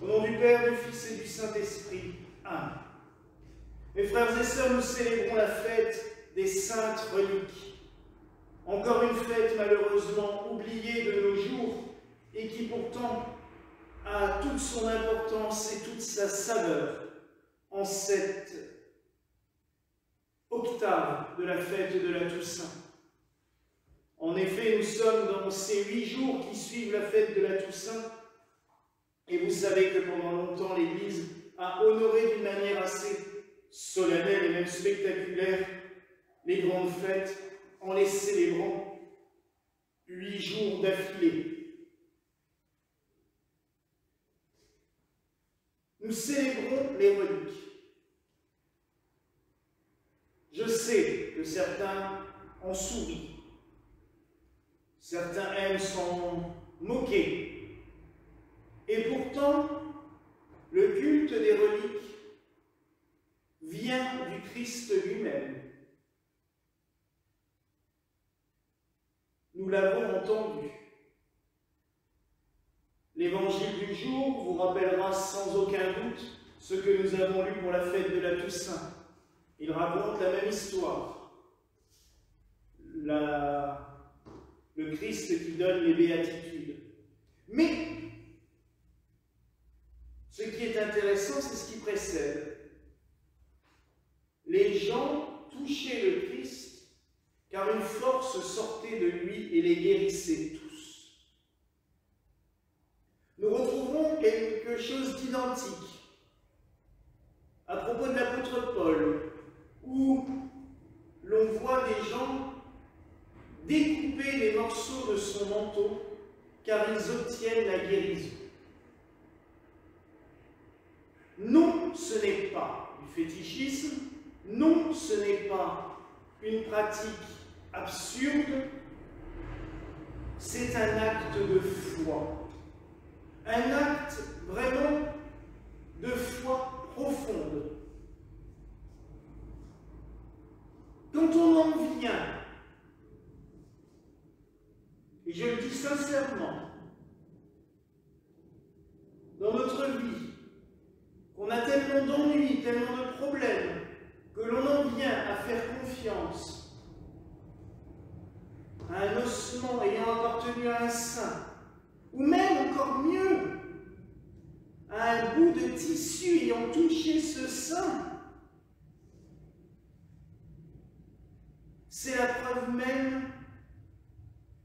Au nom du Père, du Fils et du Saint-Esprit. Amen. Mes frères et sœurs, nous célébrons la fête des saintes reliques. Encore une fête malheureusement oubliée de nos jours et qui pourtant a toute son importance et toute sa saveur en cette octave de la fête de la Toussaint. En effet, nous sommes dans ces 8 jours qui suivent la fête de la Toussaint et vous savez que pendant longtemps l'Église a honoré d'une manière assez solennelle et même spectaculaire les grandes fêtes en les célébrant 8 jours d'affilée. Nous célébrons les reliques. Je sais que certains en sourient. Certains aiment s'en moquer. Et pourtant, le culte des reliques vient du Christ lui-même. Nous l'avons entendu. L'évangile du jour vous rappellera sans aucun doute ce que nous avons lu pour la fête de la Toussaint. Il raconte la même histoire. Le Christ qui donne les béatitudes. Mais, ce qui est intéressant, c'est ce qui précède. Les gens touchaient le Christ, car une force sortait de lui et les guérissait tous. Nous retrouverons quelque chose d'identique à propos de l'apôtre Paul, où l'on voit des gens découper les morceaux de son manteau, car ils obtiennent la guérison. Non, ce n'est pas du fétichisme, non, ce n'est pas une pratique absurde, c'est un acte de foi. Un acte vraiment de foi profonde. Quand on en vient, et je le dis sincèrement, dans notre vie, qu'on a tellement d'ennuis, tellement de problèmes, que l'on en vient à faire confiance à un ossement ayant appartenu à un saint, ou même encore mieux, à un bout de tissu ayant touché ce saint, c'est la preuve même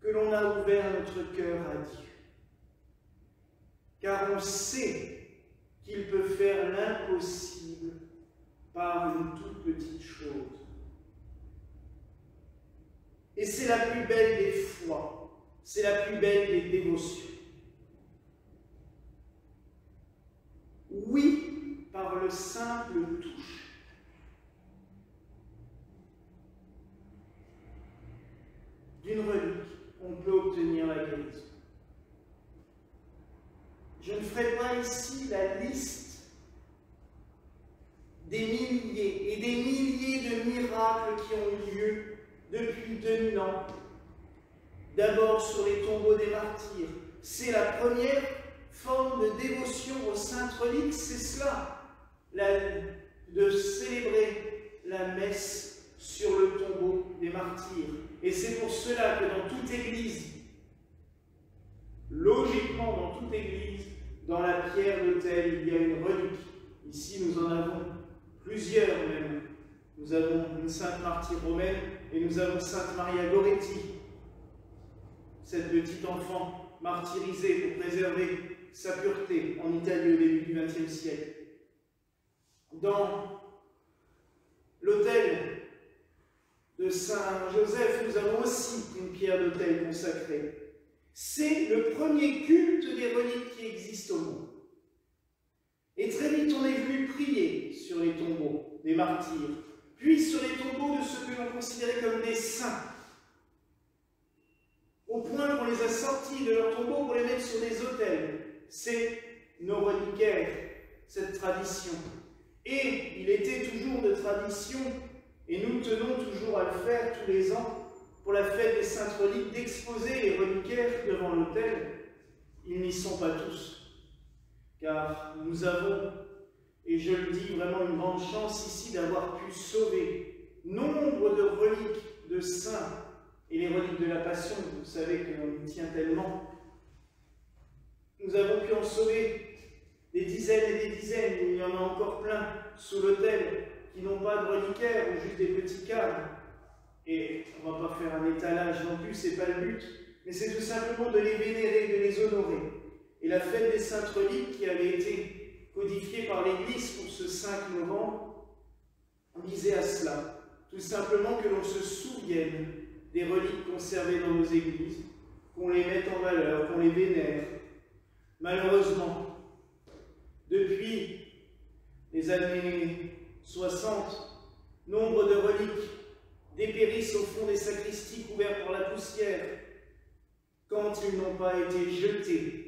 que l'on a ouvert notre cœur à Dieu. Car on sait qu'il peut faire l'impossible par une toute petite chose. Et c'est la plus belle des foi, c'est la plus belle des dévotions. Oui, par le simple touche. D'une relique, on peut obtenir la guérison. Je ne ferai pas ici la liste des milliers et des milliers de miracles qui ont eu lieu depuis 2000 ans. D'abord sur les tombeaux des martyrs. C'est la première forme de dévotion aux saintes reliques, c'est cela, de célébrer la messe sur le tombeau des martyrs. Et c'est pour cela que dans toute église, logiquement dans toute église, dans la pierre d'autel, il y a une relique. Ici, nous en avons plusieurs même. Nous avons une sainte martyre romaine et nous avons sainte Maria Goretti, cette petite enfant martyrisée pour préserver sa pureté en Italie au début du XXe siècle. Dans l'autel de Saint Joseph, nous avons aussi une pierre d'autel consacrée. C'est le premier culte des reliques qui existe au monde. Et très vite, on est venu prier sur les tombeaux des martyrs, puis sur les tombeaux de ceux que l'on considérait comme des saints, au point qu'on les a sortis de leurs tombeaux pour les mettre sur des autels. C'est nos reliquaires, cette tradition. Et il était toujours de tradition, et nous tenons toujours à le faire tous les ans, pour la fête des saintes reliques, d'exposer les reliquaires devant l'autel. Ils n'y sont pas tous. car nous avons, et je le dis vraiment, une grande chance ici d'avoir pu sauver nombre de reliques de saints, et les reliques de la Passion, vous savez qu'on y tient tellement. Nous avons pu en sauver des dizaines et des dizaines, il y en a encore plein sous l'autel qui n'ont pas de reliquaires ou juste des petits cadres. Et on ne va pas faire un étalage non plus, ce n'est pas le but, mais c'est tout simplement de les vénérer, de les honorer. Et la fête des Saintes Reliques, qui avait été codifiée par l'Église pour ce 5 novembre, visait à cela. Tout simplement que l'on se souvienne des reliques conservées dans nos églises, qu'on les mette en valeur, qu'on les vénère. Malheureusement, depuis les années 60, nombre de reliques dépérissent au fond des sacristies couverts par la poussière, quand ils n'ont pas été jetés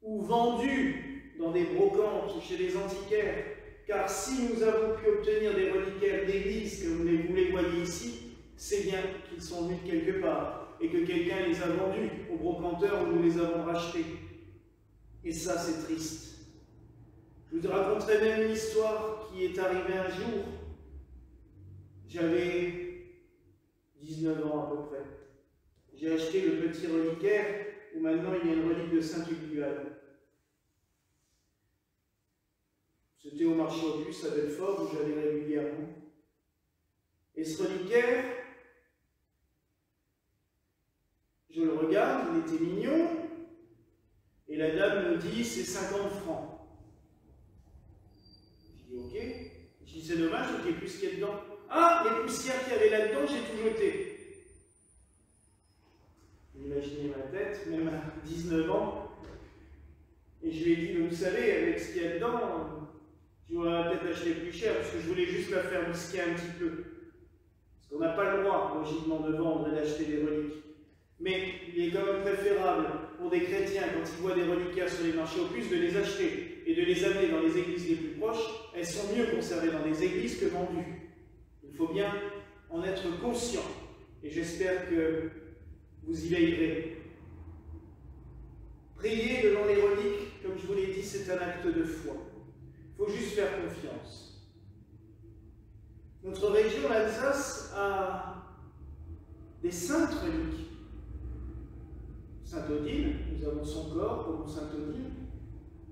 ou vendus dans des brocantes ou chez les antiquaires. Car si nous avons pu obtenir des reliquaires d'église, comme vous les voyez ici, c'est bien qu'ils sont venus de quelque part et que quelqu'un les a vendus aux brocanteurs où nous les avons rachetés. Et ça, c'est triste. Je vous raconterai même une histoire qui est arrivée un jour. J'avais 19 ans à peu près. J'ai acheté le petit reliquaire où maintenant il y a une relique de Saint Tugdual. C'était au marché aux puces à Belfort où j'allais régulièrement. Et ce reliquaire, je le regarde, il était mignon, et la dame me dit c'est 50 francs. Je dis ok. Je dis c'est dommage, il n'y a plus ce qu'il y a dedans. Ah, les poussières qu'il y avait là-dedans, j'ai tout jeté. Imaginez ma tête, même à 19 ans. Et je lui ai dit, mais vous savez, avec ce qu'il y a dedans, j'aurais peut-être acheté plus cher, parce que je voulais juste la faire bisquer un petit peu. Parce qu'on n'a pas le droit, logiquement, de vendre et d'acheter des reliques. Mais il est quand même préférable pour des chrétiens, quand ils voient des reliquaires sur les marchés aux puces, de les acheter et de les amener dans les églises les plus proches. Elles sont mieux conservées dans des églises que vendues. Il faut bien en être conscient. Et j'espère que vous y veillerez. Prier devant les reliques, comme je vous l'ai dit, c'est un acte de foi. Il faut juste faire confiance. Notre région, l'Alsace, a des saintes reliques. Sainte Odile, nous avons son corps comme Sainte Odile.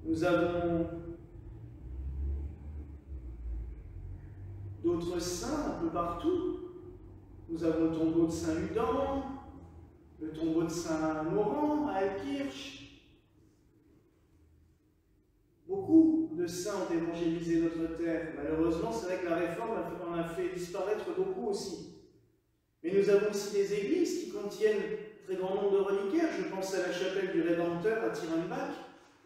Nous avons d'autres saints un peu partout. Nous avons le tombeau de Saint-Ludan, le tombeau de Saint-Maurent à Altkirch. Beaucoup de saints ont évangélisé notre terre. Malheureusement, c'est vrai que la réforme en a fait disparaître beaucoup aussi. Mais nous avons aussi des églises qui contiennent un très grand nombre de reliquaires. Je pense à la chapelle du Rédempteur à Tirenbach,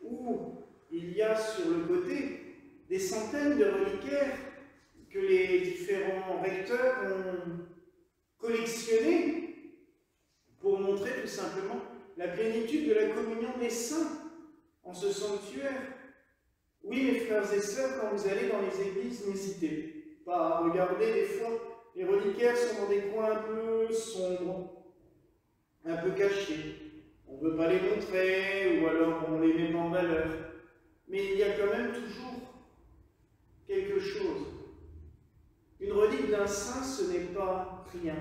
où il y a sur le côté des centaines de reliquaires que les différents recteurs ont collectionnés pour montrer tout simplement la plénitude de la communion des saints en ce sanctuaire. Oui, mes frères et sœurs, quand vous allez dans les églises, n'hésitez pas à regarder. Des fois, les reliquaires sont dans des coins un peu sombres, un peu cachés. On ne veut pas les montrer, ou alors on les met pas en valeur. Mais il y a quand même toujours quelque chose. Une relique d'un saint, ce n'est pas rien.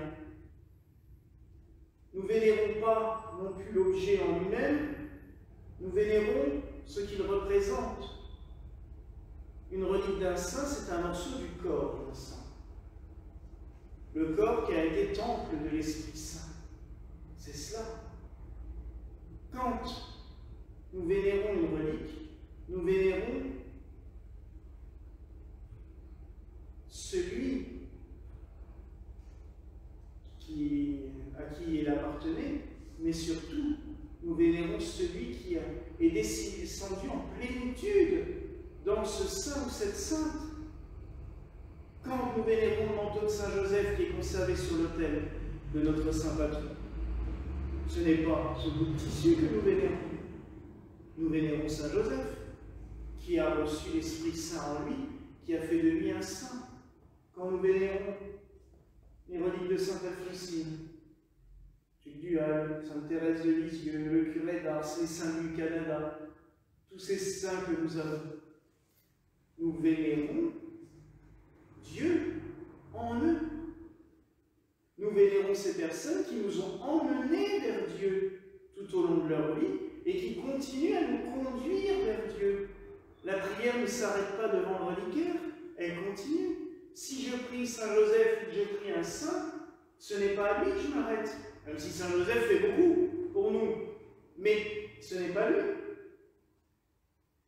Nous ne vénérons pas non plus l'objet en lui-même, nous vénérons ce qu'il représente. Une relique d'un saint, c'est un morceau du corps d'un saint. Le corps qui a été temple de l'Esprit Saint. C'est cela. Quand nous vénérons une relique, nous vénérons celui à qui il appartenait, mais surtout, nous vénérons celui qui est descendu en plénitude dans ce saint ou cette sainte. Quand nous vénérons le manteau de Saint Joseph qui est conservé sur l'autel de notre saint patron, ce n'est pas ce bout de tissu que nous vénérons. Nous vénérons Saint Joseph, qui a reçu l'Esprit Saint en lui, qui a fait de lui un saint. Quand nous vénérons les reliques de Sainte Alphonsine, Tugdual, Sainte Thérèse de Lisieux, le curé d'Ars, les saints du Canada, tous ces saints que nous avons. Nous vénérons Dieu en eux. Nous vénérons ces personnes qui nous ont emmenés vers Dieu tout au long de leur vie et qui continuent à nous conduire vers Dieu. La prière ne s'arrête pas devant le reliquaire, elle continue. Si je prie Saint Joseph ou que je prie un saint, ce n'est pas à lui que je m'arrête. Même si Saint Joseph fait beaucoup pour nous, mais ce n'est pas lui.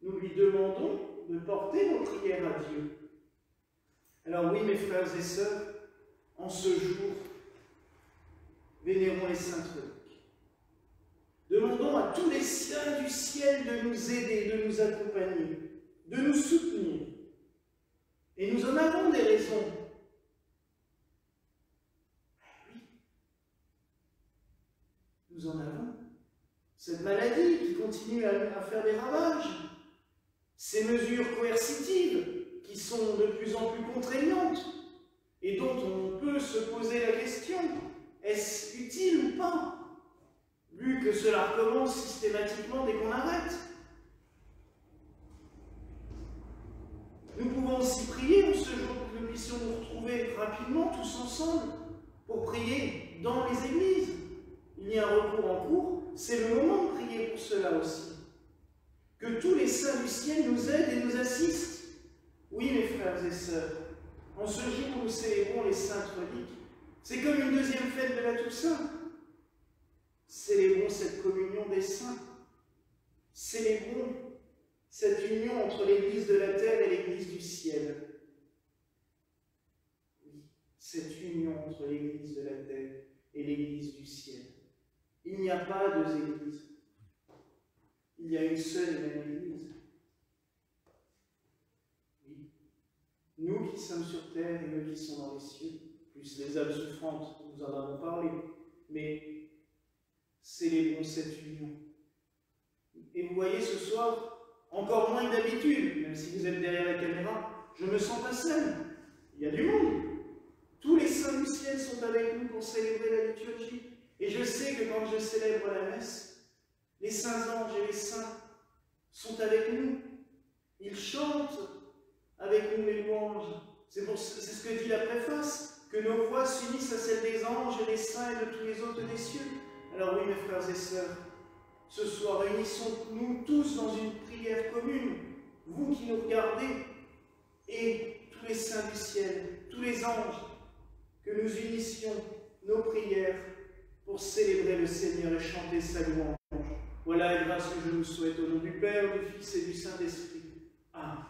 Nous lui demandons de porter nos prières à Dieu. Alors oui, mes frères et sœurs, en ce jour, vénérons les saintes reliques. Demandons à tous les saints du ciel de nous aider, de nous accompagner, de nous soutenir. Et nous en avons des raisons. Oui, nous en avons. Cette maladie qui continue à faire des ravages, ces mesures coercitives qui sont de plus en plus contraignantes et dont on peut se poser la question, est-ce utile ou pas, vu que cela recommence systématiquement dès qu'on arrête? Nous pouvons aussi prier en ce jour pour que nous puissions nous retrouver rapidement tous ensemble pour prier dans les églises. Il y a un recours en cours, c'est le moment de prier pour cela aussi. Que tous les saints du ciel nous aident et nous assistent. Oui, mes frères et sœurs, en ce jour où nous célébrons les saintes reliques, c'est comme une deuxième fête de la Toussaint. Célébrons cette communion des saints. Célébrons cette union entre l'Église de la terre et l'Église du ciel. Oui, cette union entre l'Église de la terre et l'Église du ciel. Il n'y a pas deux églises. Il y a une seule et même Église. Oui. Nous qui sommes sur terre et eux qui sont dans les cieux, plus les âmes souffrantes, nous en avons parlé, mais célébrons cette union. Et vous voyez ce soir, encore moins que d'habitude, même si vous êtes derrière la caméra, je me sens pas seul. Il y a du monde. Tous les saints du ciel sont avec nous pour célébrer la liturgie. Et je sais que quand je célèbre la messe, les saints anges et les saints sont avec nous. Ils chantent avec nous les louanges. C'est ce que dit la préface, que nos voix s'unissent à celles des anges et des saints et de tous les autres des cieux. Alors oui, mes frères et sœurs, ce soir, réunissons-nous tous dans une prière commune, vous qui nous regardez, et tous les saints du ciel, tous les anges, que nous unissions nos prières pour célébrer le Seigneur et chanter sa louange. Voilà la grâce que je vous souhaite au nom du Père, du Fils et du Saint-Esprit. Amen.